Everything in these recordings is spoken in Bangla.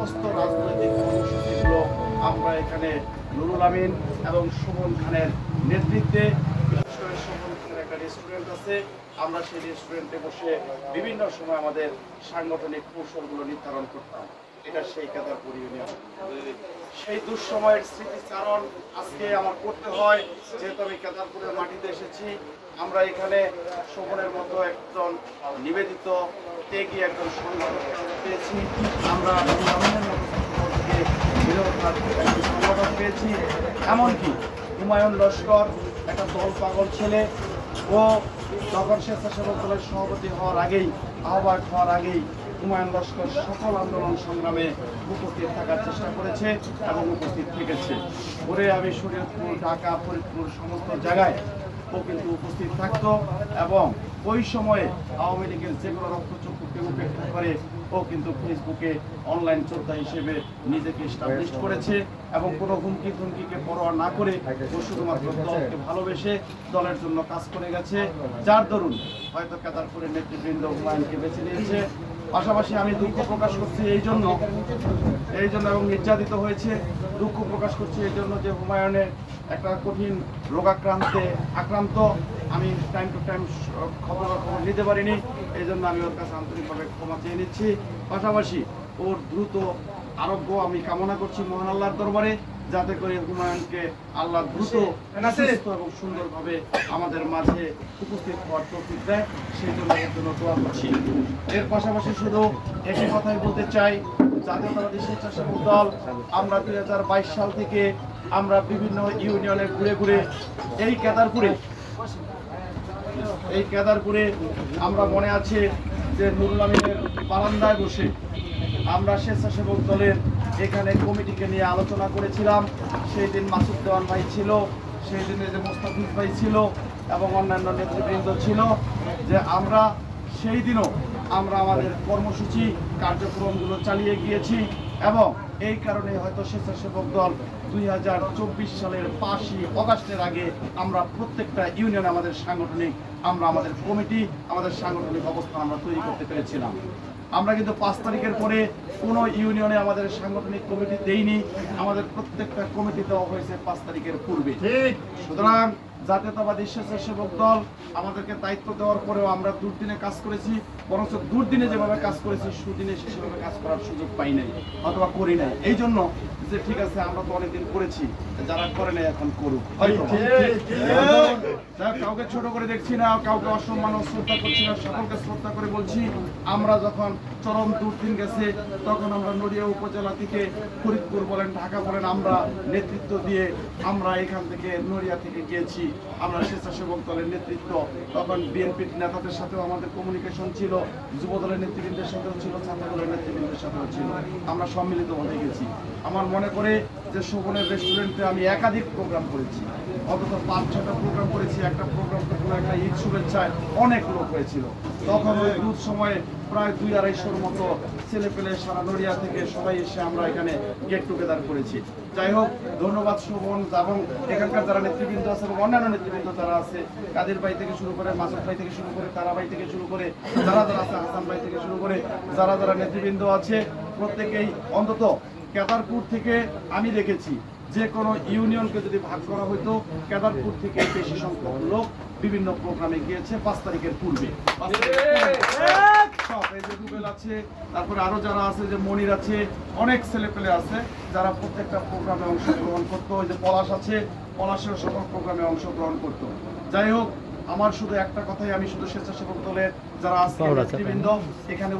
সমস্ত রাজনৈতিক কর্মসূচিগুলো আমরা এখানে নুরুল আমিন এবং সুমন খানের নেতৃত্বে, সুমন খানের একটা রেস্টুরেন্ট আছে, আমরা সেই রেস্টুরেন্টে বসে বিভিন্ন সময় আমাদের সাংগঠনিক কৌশলগুলো নির্ধারণ করতাম। এটা সেই কেদারপুর ইউনিয়ন। সেই দুঃসময়ের স্মৃতিচারণ আজকে আমার করতে হয়, যেহেতু আমি কেদারপুরের মাটিতে এসেছি। আমরা এখানে শোভনের মতো একজন নিবেদিত ত্যাগী একজন সংগঠক পেয়েছি, আমরা সংগঠন পেয়েছি। এমনকি হুমায়ুন লস্কর একটা দল পাগল ছেলে, ও তখন স্বেচ্ছাসেবক দলের সভাপতি হওয়ার আগেই, আহ্বায়ক হওয়ার আগেই হুমায়ুন লস্কর সকল আন্দোলন সংগ্রামে উপস্থিত থাকার চেষ্টা করেছে এবং উপস্থিত থেকেছে। ওরে আমি শরীয়তপুর, ঢাকা, ফরিদপুর সমস্ত জায়গায় ও কিন্তু উপস্থিত থাকতো এবং ওই সময়ে আওয়ামী লীগের যে কোনো রক্তচক্ষুকে উপেক্ষা করে ও কিন্তু ফেসবুকে অনলাইন যোদ্ধা হিসেবে নিজেকে এস্টাবলিশ করেছে এবং কোনো হুমকি থুমকিকে পরোয়া না করে ও শুধুমাত্র দলকে ভালোবেসে দলের জন্য কাজ করে গেছে, যার দরুন হয়তো কেদারপুরের নেতৃবৃন্দ হুমায়ুনকে বেছে নিয়েছে। পাশাপাশি আমি দুঃখ প্রকাশ করছি এই জন্য এবং নির্যাতিত হয়েছে, দুঃখ প্রকাশ করছি এই জন্য যে হুমায়ুনের একটা কঠিন আক্রান্ত আমি টাইম টু টাইম খবর নিতে পারিনি, এই জন্য আমি ওর কাছে আন্তরিকভাবে ক্ষমা চেয়ে নিচ্ছি। পাশাপাশি ওর দ্রুত আরোগ্য আমি কামনা করছি মহান আল্লাহর দরবারে, যাতে করে হুমায়ুনকে আল্লাহ দ্রুত এবং সুন্দরভাবে আমাদের মাঝে উপস্থিত হওয়ার তৌফিক দেয়, সেই জন্য এর জন্য দোয়া করছি। এর পাশাপাশি শুধু একই কথাই বলতে চাই, জাতীয়তাবাদী স্বেচ্ছাসেবক দল আমরা 2022 সাল থেকে আমরা বিভিন্ন ইউনিয়নে ঘুরে ঘুরে এই কেদারপুরে আমরা মনে আছে যে নুরুল আমিনের বারান্দায় বসে আমরা স্বেচ্ছাসেবক দলের এখানে কমিটিকে নিয়ে আলোচনা করেছিলাম। সেই দিন মাসুদ দেওয়ান ভাই ছিল, সেই দিনে যে মোস্তাফিজ ভাই ছিল এবং অন্যান্য নেতৃবৃন্দ ছিল, যে আমরা সেই দিনও আমরা আমাদের কর্মসূচি কার্যক্রমগুলো চালিয়ে গিয়েছি এবং এই কারণে হয়তো স্বেচ্ছাসেবক দল 2024 সালের 5ই অগাস্টের আগে আমরা প্রত্যেকটা ইউনিয়নে আমাদের কমিটি, আমাদের সাংগঠনিক অবস্থান আমরা তৈরি করতে পেরেছিলাম। আমরা কিন্তু 5 তারিখের পরে কোনো ইউনিয়নে আমাদের সাংগঠনিক কমিটি দেইনি, আমাদের প্রত্যেকটা কমিটি দেওয়া হয়েছে 5 তারিখের পূর্বে। সুতরাং জাতীয়তাবাদী স্বেচ্ছাসেবক দল আমাদেরকে দায়িত্ব দেওয়ার পরেও আমরা দুর্দিনে কাজ করেছি, বরঞ্চ দুর্দিনে যেভাবে কাজ করেছি সুদিনে সেভাবে কাজ করার সুযোগ পাই নাই অথবা করি নাই। এই জন্য যে ঠিক আছে আমরা তো অনেকদিন করেছি, যারা করে নাই এখন করুক। কাউকে ছোট করে দেখছি না, কাউকে অসম্মান শ্রদ্ধা করছি না, সকলকে শ্রদ্ধা করে বলছি। আমরা যখন চরম দুর্দিন গেছে তখন আমরা নড়িয়া উপজেলা থেকে ফরিদপুর বলেন, ঢাকা বলেন, আমরা নেতৃত্ব দিয়ে আমরা এখান থেকে নড়িয়া থেকে গিয়েছি। আমরা স্বেচ্ছাসেবক দলের নেতৃত্ব, তখন বিএনপির নেতাদের সাথেও আমাদের কমিউনিকেশন ছিল, যুব দলের নেতৃবৃন্দের সাথেও ছিল, ছাত্র দলের নেতৃবৃন্দের সাথেও ছিল, আমরা সম্মিলিতভাবে গেছি। আমার মনে করে যে শোভনের রেস্টুরেন্টে আমি একাধিক প্রোগ্রাম করেছি, অন্তত 5-6টা প্রোগ্রাম করেছি। একটা প্রোগ্রাম করলো একটা ঈদ শুভেচ্ছায় অনেক লোক হয়েছিল, তখন ওই রোদ সময়ে প্রায় 200-250 মতো ছেলে পেলে সারা নড়িয়া থেকে সবাই এসে আমরা এখানে গেট টুগেদার করেছি। যাই হোক, ধন্যবাদ শোভন এবং এখানকার যারা নেতৃবৃন্দ আছে এবং অন্যান্য নেতৃবৃন্দ যারা আছে, কাদের ভাই থেকে শুরু করে, মাসুদ ভাই থেকে শুরু করে, তারা ভাই থেকে শুরু করে, যারা আছে, হাসান ভাই থেকে শুরু করে, যারা নেতৃবৃন্দ আছে প্রত্যেকেই, অন্তত কেদারপুর থেকে আমি দেখেছি যে কোনো ইউনিয়নকে যদি ভাগ করা হইতো, কেদারপুর থেকে বেশি সংখ্যক লোক বিভিন্ন প্রোগ্রামে গিয়েছে 5 তারিখের পূর্বে। এই যে রুবেল আছে, তারপরে আরো যারা আছে, যে মনির আছে, অনেক ছেলেপেলে আছে যারা প্রত্যেকটা প্রোগ্রামে অংশগ্রহণ করতো। ওই যে পলাশ আছে, পলাশের সকল প্রোগ্রামে অংশগ্রহণ করতো। যাই হোক, আমার শুধু একটা কথাই, আমি শুধু স্বেচ্ছাসেবক দলের যারা আজকে নেতৃবৃন্দ এখানে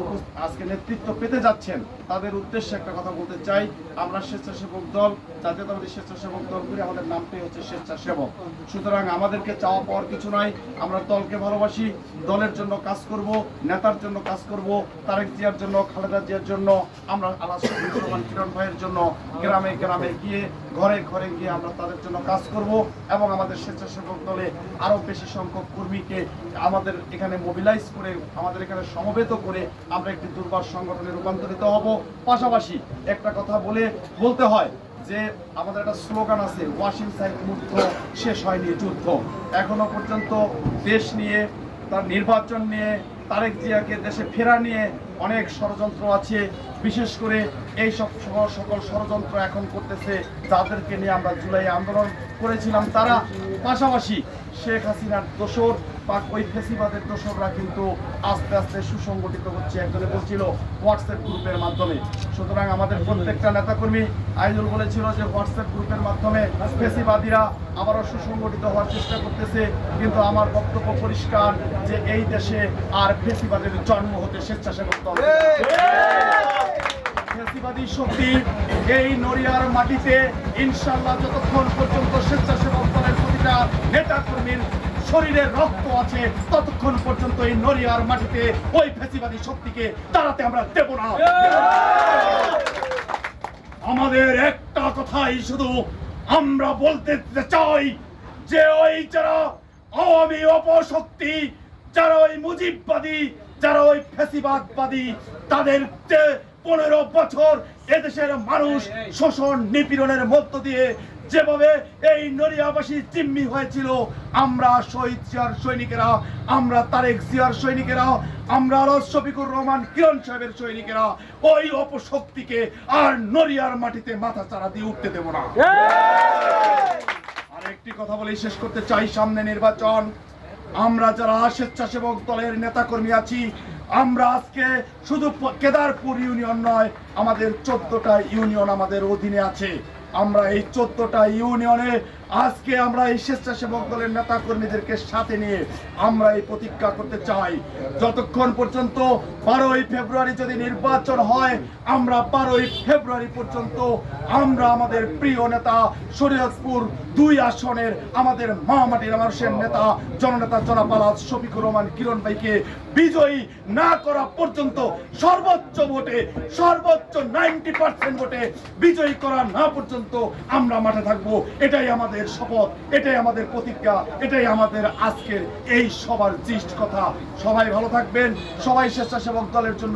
আজকে নেতৃত্ব পেতে যাচ্ছেন তাদের উদ্দেশ্যে একটা কথা বলতে চাই। আমরা স্বেচ্ছাসেবক দল, জাতীয়তাবাদী স্বেচ্ছাসেবক দল করে আমাদের নামটাই হচ্ছে স্বেচ্ছাসেবক। সুতরাং আমাদেরকে চাওয়া পাওয়ার কিছু নাই, আমরা দলকে ভালোবাসি, দলের জন্য কাজ করব, নেতার জন্য কাজ করব, তারেক জিয়ার জন্য, খালেদা জিয়ার জন্য, আমরা আলাসমান কিরণ ভাইয়ের জন্য গ্রামে গ্রামে গিয়ে, ঘরে ঘরে গিয়ে আমরা তাদের জন্য কাজ করব এবং আমাদের স্বেচ্ছাসেবক দলে আরো বেশি সংখ্যক কর্মীকে আমাদের এখানে মোবিলাইজ করে, আমাদের এখানে সমবেত করে আমরা একটি দুর্বার সংগঠনে রূপান্তরিত হব। পাশাপাশি একটা কথা বলতে হয় যে আমাদের একটা স্লোগান আছে, ওয়াসিম সাহেব মুগ্ধ, শেষ হয়নি যুদ্ধ। এখনো পর্যন্ত দেশ নিয়ে, তার নির্বাচন নিয়ে, তারেক জিয়াকে দেশে ফেরা নিয়ে অনেক ষড়যন্ত্র আছে, বিশেষ করে এই সকল ষড়যন্ত্র এখন করতেছে যাদেরকে নিয়ে আমরা জুলাই আন্দোলন করেছিলাম তারা, পাশাপাশি শেখ হাসিনার দোসর বা ওই ফেসিবাদের দোসররা কিন্তু আস্তে আস্তে সুসংগঠিত হচ্ছে। একজনে বলছিল হোয়াটসঅ্যাপ গ্রুপের মাধ্যমে। সুতরাং আমাদের প্রত্যেকটা নেতাকর্মী, আইজুল বলেছিল যে হোয়াটসঅ্যাপ গ্রুপের মাধ্যমে ফেসিবাদীরা আবারও সুসংগঠিত হওয়ার চেষ্টা করতেছে, কিন্তু আমার বক্তব্য পরিষ্কার যে এই দেশে আর ফেসিবাদের জন্ম হতে স্বেচ্ছাসেবক দল, ফেসিবাদী শক্তি এই নড়িয়ার মাটিতে ইনশাআল্লাহ যতক্ষণ পর্যন্ত স্বেচ্ছাসেবক দলের প্রতিটা নেতাকর্মীর শরীরে রক্ত আছে ততক্ষণ পর্যন্ত এই নড়িয়ার মাটিতে ওই ফেসিবাদী শক্তিকে দাঁড়াতে আমরা দেব না। আমাদের একটা কথাই শুধু আমরা বলতে চাই যে ওই যারা আওয়ামী অপশক্তি, যারা ওই মুজিববাদী, যারা ওই ফেসিবাদবাদী, তাদের 15 বছর এদেশের মানুষ শোষণ নিপীড়নের মধ্য দিয়ে যেভাবে এই নড়িয়াবাসী জিম্মি হয়েছিল, আমরা শহীদ জিয়ার সৈনিকেরা, আমরা তারেক জিয়ার সৈনিকেরা, আমরা শফিকুর রহমান কিরণ সাহেবের সৈনিকেরা ওই অপশক্তিকে আর নড়িয়ার মাটিতে মাথা চাড়া দিয়ে উঠতে দেব না। আর একটি কথা বলেই শেষ করতে চাই, সামনে নির্বাচন। আমরা যারা স্বেচ্ছাসেবক দলের নেতাকর্মী আছি, আমরা আজকে শুধু কেদারপুর ইউনিয়ন নয়, আমাদের 14টা ইউনিয়ন আমাদের অধীনে আছে। আমরা এই 14টা ইউনিয়নে আজকে আমরা এই স্বেচ্ছাসেবক দলের নেতা কর্মীদেরকে সাথে নিয়ে আমরা এই প্রতিজ্ঞা করতে চাই, যতক্ষণ পর্যন্ত 12ই ফেব্রুয়ারি যদি নির্বাচন হয়, আমরা 12ই ফেব্রুয়ারি পর্যন্ত আমরা আমাদের প্রিয় নেতা শরীয়তপুর 2 আসনের আমাদের মা মাটির মানুষের নেতা জননেতা জনাব আলহাজ শফিকুর রহমান কিরণ ভাইকে বিজয়ী না করা পর্যন্ত সর্বোচ্চ ভোটে, সর্বোচ্চ 90% ভোটে বিজয়ী করা না পর্যন্ত আমরা মাঠে থাকবো। এটাই আমাদের শপথ, এটাই আমাদের প্রতিজ্ঞা, এটাই আমাদের আজকের এই সবার জিষ্ট কথা। সবাই ভালো থাকবেন, সবাই স্বেচ্ছাসেবক দলের জন্য।